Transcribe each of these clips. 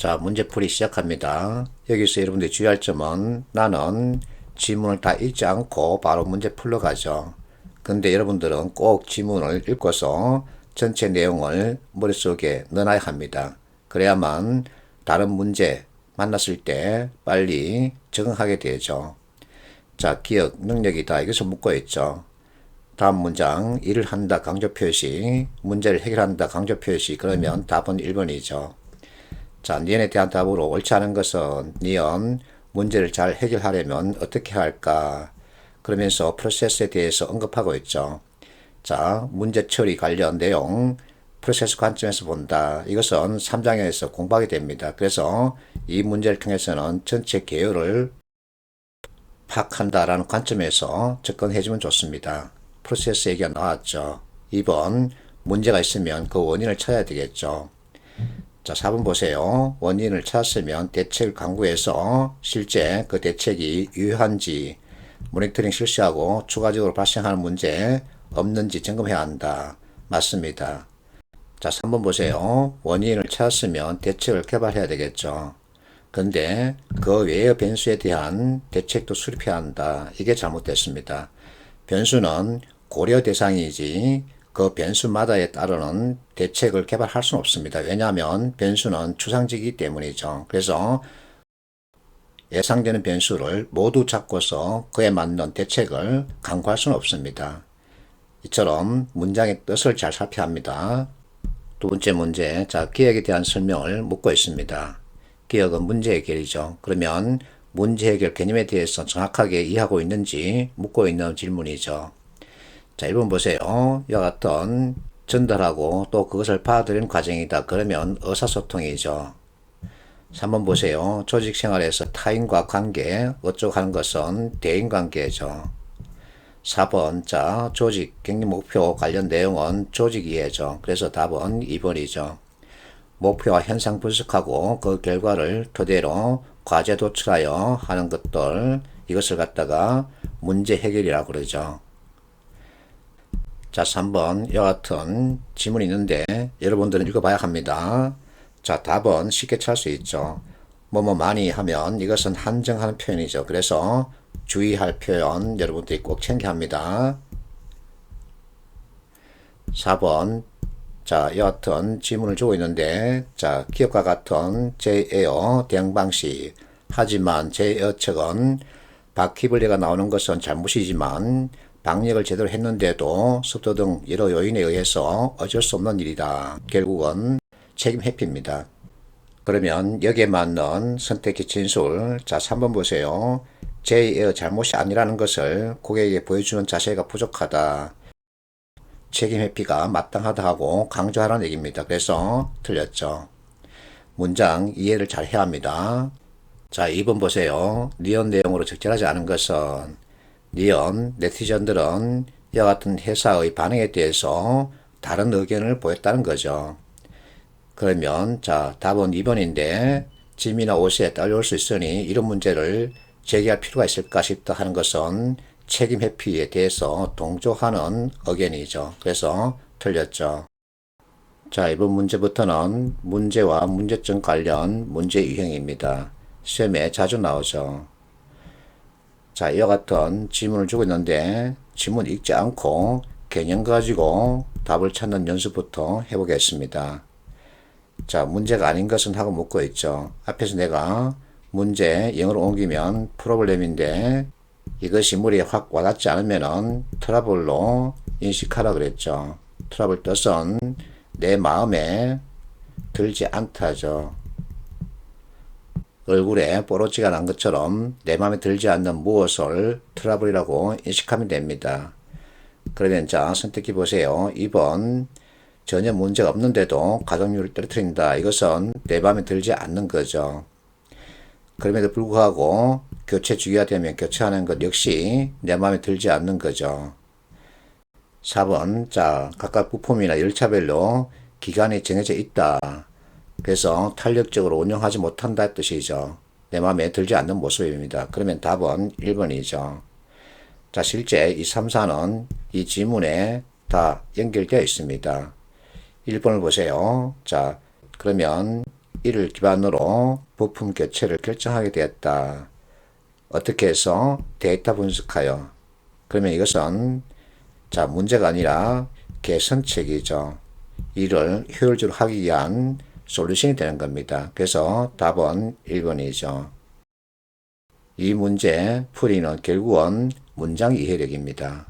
자, 문제풀이 시작합니다. 여기서 여러분들이 주의할 점은 나는 지문을 다 읽지 않고 바로 문제 풀러 가죠. 근데 여러분들은 꼭 지문을 읽고서 전체 내용을 머릿속에 넣어놔야 합니다. 그래야만 다른 문제 만났을 때 빨리 적응하게 되죠. 자, 기억 능력이다. 이것을 묻고 있죠. 다음 문장, 일을 한다 강조 표시, 문제를 해결한다 강조 표시. 그러면 답은 1번이죠. 자, 니은에 대한 답으로 옳지 않은 것은 니은 문제를 잘 해결하려면 어떻게 할까? 그러면서 프로세스에 대해서 언급하고 있죠. 자, 문제 처리 관련 내용 프로세스 관점에서 본다. 이것은 3장에서 공부하게 됩니다. 그래서 이 문제를 통해서는 전체 개요를 파악한다라는 관점에서 접근해주면 좋습니다. 프로세스 얘기가 나왔죠. 2번, 문제가 있으면 그 원인을 찾아야 되겠죠. 자, 4번 보세요. 원인을 찾았으면 대책을 강구해서 실제 그 대책이 유효한지 모니터링 실시하고 추가적으로 발생하는 문제 없는지 점검해야 한다. 맞습니다. 자, 3번 보세요. 원인을 찾았으면 대책을 개발해야 되겠죠. 근데 그 외의 변수에 대한 대책도 수립해야 한다. 이게 잘못됐습니다. 변수는 고려 대상이지 그 변수마다에 따르는 대책을 개발할 수는 없습니다. 왜냐하면 변수는 추상적이기 때문이죠. 그래서 예상되는 변수를 모두 잡고서 그에 맞는 대책을 강구할 수는 없습니다. 이처럼 문장의 뜻을 잘 살펴야 합니다. 두 번째 문제, 자, 기억에 대한 설명을 묻고 있습니다. 기억은 문제 해결이죠. 그러면 문제 해결 개념에 대해서 정확하게 이해하고 있는지 묻고 있는 질문이죠. 자, 1번 보세요. 이와 같은 전달하고 또 그것을 받아들이는 과정이다. 그러면 의사소통이죠. 3번 보세요. 조직 생활에서 타인과 관계, 어쩌고 하는 것은 대인관계죠. 4번, 자, 조직 격리 목표 관련 내용은 조직 이해죠. 그래서 답은 2번이죠. 목표와 현상 분석하고 그 결과를 토대로 과제 도출하여 하는 것들, 이것을 갖다가 문제 해결이라고 그러죠. 자, 3번 이와 같은 지문이 있는데 여러분들은 읽어봐야 합니다. 자, 답은 쉽게 찾을 수 있죠. 뭐뭐 많이 하면 이것은 한정하는 표현이죠. 그래서 주의할 표현 여러분들이 꼭 챙겨야 합니다. 4번, 자, 이와 같은 지문을 주고 있는데, 자, 기업과 같은 제에어 대응 방식. 하지만 제에어 측은 바퀴벌레가 나오는 것은 잘못이지만 방역을 제대로 했는데도 습도 등 여러 요인에 의해서 어쩔 수 없는 일이다. 결국은 책임 회피입니다. 그러면 여기에 맞는 선택의 진술. 자, 3번 보세요. 제의 잘못이 아니라는 것을 고객에게 보여주는 자세가 부족하다. 책임 회피가 마땅하다 하고 강조하라는 얘기입니다. 그래서 틀렸죠. 문장 이해를 잘 해야 합니다. 자, 2번 보세요. 니은 내용으로 적절하지 않은 것은 니은 네티즌들은 이와 같은 회사의 반응에 대해서 다른 의견을 보였다는 거죠. 그러면 자, 답은 2번인데 짐이나 옷에 딸려올 수 있으니 이런 문제를 제기할 필요가 있을까 싶다 하는 것은 책임 회피에 대해서 동조하는 의견이죠. 그래서 틀렸죠. 자, 이번 문제부터는 문제와 문제점 관련 문제 유형입니다. 시험에 자주 나오죠. 자, 이와 같은 지문을 주고 있는데 지문 읽지 않고 개념 가지고 답을 찾는 연습부터 해보겠습니다. 자, 문제가 아닌 것은 하고 묻고 있죠. 앞에서 내가 문제 영어로 옮기면 프로블렘인데 이것이 머리에 확 와닿지 않으면은 트러블로 인식하라 그랬죠. 트러블 뜻은 내 마음에 들지 않다죠. 얼굴에 뽀로지가 난 것처럼 내 마음에 들지 않는 무엇을 트러블이라고 인식하면 됩니다. 그러면 자, 선택해 보세요. 2번, 전혀 문제가 없는데도 가동률을 떨어뜨린다. 이것은 내 마음에 들지 않는 거죠. 그럼에도 불구하고 교체 주기가 되면 교체하는 것 역시 내 마음에 들지 않는 거죠. 4번, 자, 각각 부품이나 열차별로 기간이 정해져 있다. 그래서 탄력적으로 운영하지 못한다 뜻이죠. 내 마음에 들지 않는 모습입니다. 그러면 답은 1번이죠. 자, 실제 이 3, 4는 이 지문에 다 연결되어 있습니다. 1번을 보세요. 자, 그러면 이를 기반으로 부품 교체를 결정하게 되었다. 어떻게 해서? 데이터 분석하여. 그러면 이것은 자 문제가 아니라 개선책이죠. 이를 효율적으로 하기 위한 솔루션이 되는 겁니다. 그래서 답은 1번이죠. 이 문제 풀이는 결국은 문장 이해력입니다.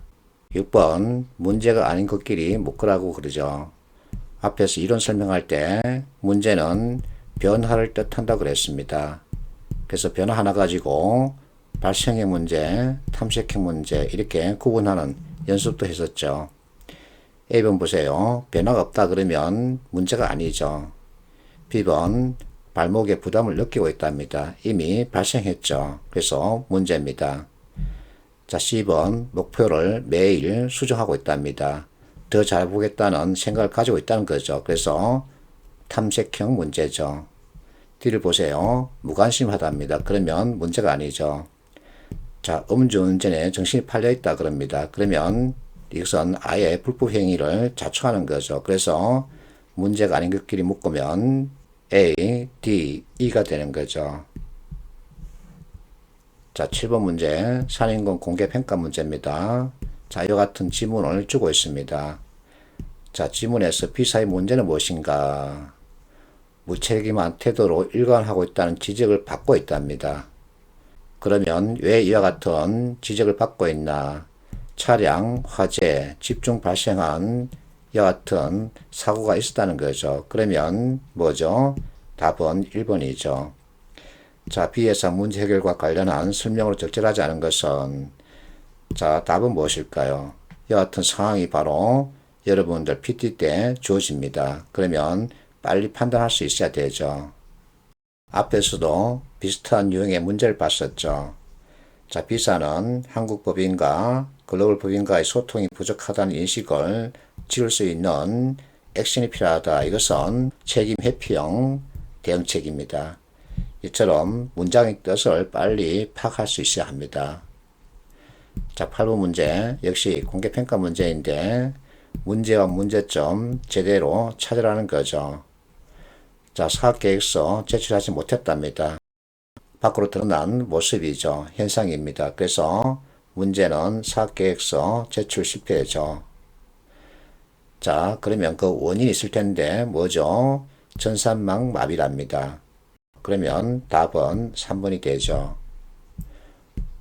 6번 문제가 아닌 것끼리 묶으라고 그러죠. 앞에서 이론 설명할 때 문제는 변화를 뜻한다고 그랬습니다. 그래서 변화 하나 가지고 발생의 문제, 탐색형 문제 이렇게 구분하는 연습도 했었죠. A번 보세요. 변화가 없다 그러면 문제가 아니죠. B번 발목에 부담을 느끼고 있답니다. 이미 발생했죠. 그래서 문제입니다. 자, C번 목표를 매일 수정하고 있답니다. 더 잘보겠다는 생각을 가지고 있다는 거죠. 그래서 탐색형 문제죠. D를 보세요. 무관심하답니다. 그러면 문제가 아니죠. 자, 음주운전에 정신이 팔려 있다 그럽니다. 그러면 이것은 아예 불법 행위를 자초하는 거죠. 그래서 문제가 아닌 것끼리 묶으면 A, D, E가 되는 거죠. 자, 7번 문제 산인공 공개평가 문제입니다. 자, 이와 같은 지문을 주고 있습니다. 자, 지문에서 B사의 문제는 무엇인가? 무책임한 태도로 일관하고 있다는 지적을 받고 있답니다. 그러면 왜 이와 같은 지적을 받고 있나? 차량, 화재, 집중 발생한 이와 같은 사고가 있었다는 거죠. 그러면 뭐죠? 답은 1번이죠. 자, B에서 문제 해결과 관련한 설명으로 적절하지 않은 것은 자, 답은 무엇일까요? 이와 같은 상황이 바로 여러분들 PT 때 주어집니다. 그러면 빨리 판단할 수 있어야 되죠. 앞에서도 비슷한 유형의 문제를 봤었죠. 자, B사는 한국 법인과 글로벌 법인과의 소통이 부족하다는 인식을 지울 수 있는 액션이 필요하다. 이것은 책임 회피형 대응책입니다. 이처럼 문장의 뜻을 빨리 파악할 수 있어야 합니다. 자, 8번 문제 역시 공개평가 문제인데 문제와 문제점 제대로 찾으라는 거죠. 자, 사업계획서 제출하지 못했답니다. 밖으로 드러난 모습이죠. 현상입니다. 그래서 문제는 사업계획서 제출 실패죠. 자, 그러면 그 원인이 있을 텐데 뭐죠? 전산망 마비랍니다. 그러면 답은 3번이 되죠.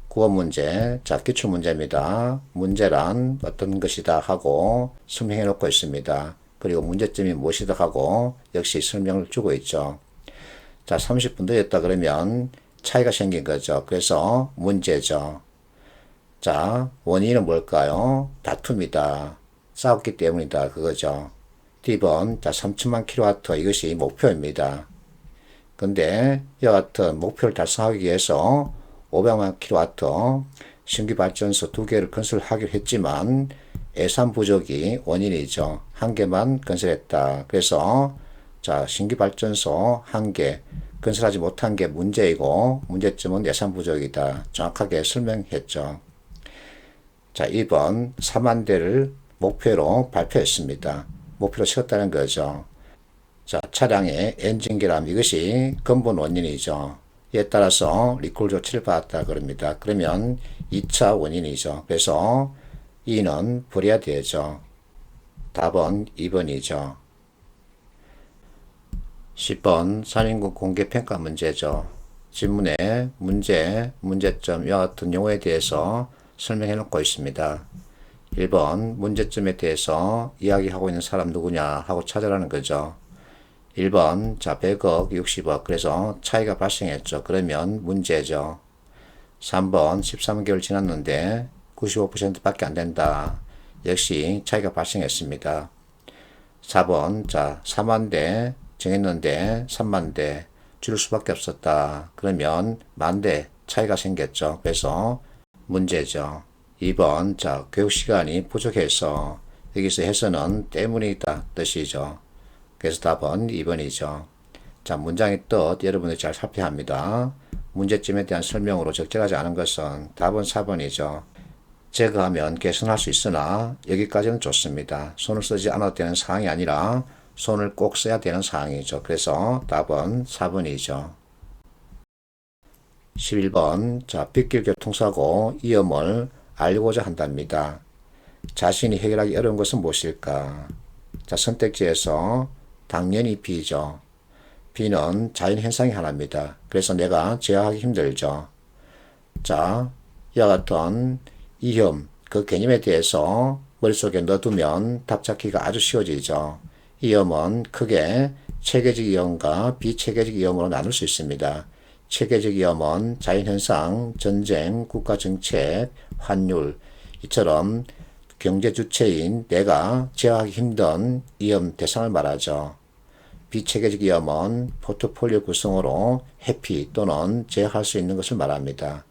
9번 문제, 자, 기출문제입니다. 문제란 어떤 것이다 하고 설명해 놓고 있습니다. 그리고 문제점이 무엇이다 하고 역시 설명을 주고 있죠. 자, 30분 늦었다 그러면 차이가 생긴 거죠. 그래서 문제죠. 자, 원인은 뭘까요? 다툼이다. 싸웠기 때문이다. 그거죠. D번, 자, 3천만 킬로와트 이것이 목표입니다. 근데 이와 같은 목표를 달성하기 위해서 500만 킬로와트 신규 발전소 2개를 건설하기로 했지만 예산 부족이 원인이죠. 1개만 건설했다. 그래서 자, 신규 발전소 1개 건설하지 못한 게 문제이고 문제점은 예산 부족이다. 정확하게 설명했죠. 자, 2번 4만 대를 목표로 발표했습니다. 목표로 세웠다는 거죠. 자, 차량의 엔진 결함 이것이 근본 원인이죠. 이에 따라서 리콜 조치를 받았다 그럽니다. 그러면 2차 원인이죠. 그래서 2는 버려야 되죠. 답은 2번이죠. 10번 산인국 공개평가 문제죠. 지문에 문제, 문제점 이와 같은 용어에 대해서 설명해 놓고 있습니다. 1번 문제점에 대해서 이야기하고 있는 사람 누구냐 하고 찾으라는 거죠. 1번 자 100억 60억 그래서 차이가 발생했죠. 그러면 문제죠. 3번 13개월 지났는데 95% 밖에 안 된다. 역시 차이가 발생했습니다. 4번 자 4만 대 정했는데 3만 대 줄 수밖에 없었다. 그러면 만 대 차이가 생겼죠. 그래서 문제죠. 2번 자 교육시간이 부족해서 여기서 해서는 때문이다 뜻이죠. 그래서 답은 2번이죠. 자, 문장의 뜻 여러분들 잘 살펴야 합니다. 문제점에 대한 설명으로 적절하지 않은 것은 답은 4번이죠. 제거하면 개선할 수 있으나 여기까지는 좋습니다. 손을 쓰지 않아도 되는 상황이 아니라 손을 꼭 써야 되는 상황이죠. 그래서 답은 4번이죠. 11번. 자, 빗길 교통사고 위험을 알고자 한답니다. 자신이 해결하기 어려운 것은 무엇일까? 자, 선택지에서 당연히 B죠. B는 자연현상이 하나입니다. 그래서 내가 제어하기 힘들죠. 자, 이와 같은 위험, 그 개념에 대해서 머릿속에 넣어두면 답 찾기가 아주 쉬워지죠. 위험은 크게 체계적 위험과 비체계적 위험으로 나눌 수 있습니다. 체계적 위험은 자연현상, 전쟁, 국가정책, 환율, 이처럼 경제 주체인 내가 제어하기 힘든 위험 대상을 말하죠. 비체계적 위험은 포트폴리오 구성으로 회피 또는 제어할 수 있는 것을 말합니다.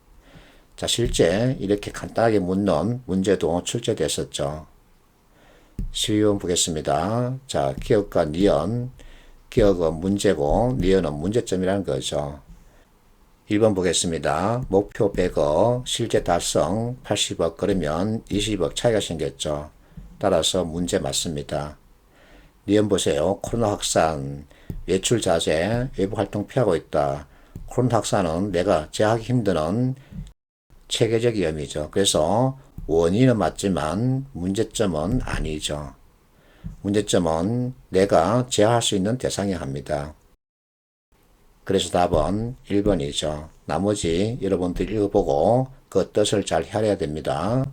자, 실제 이렇게 간단하게 묻는 문제도 출제됐었죠. 12번 보겠습니다. 자, 기억과 니은. 기억은 문제고 니은은 문제점이라는 거죠. 1번 보겠습니다. 목표 100억, 실제 달성 80억, 그러면 20억 차이가 생겼죠. 따라서 문제 맞습니다. 니은 보세요. 코로나 확산, 외출 자제, 외부 활동 피하고 있다. 코로나 확산은 내가 제어하기 힘든 체계적 위험이죠. 그래서 원인은 맞지만 문제점은 아니죠. 문제점은 내가 제어할 수 있는 대상이야 합니다. 그래서 답은 1번이죠. 나머지 여러분들 읽어보고 그 뜻을 잘 헤아려야 됩니다.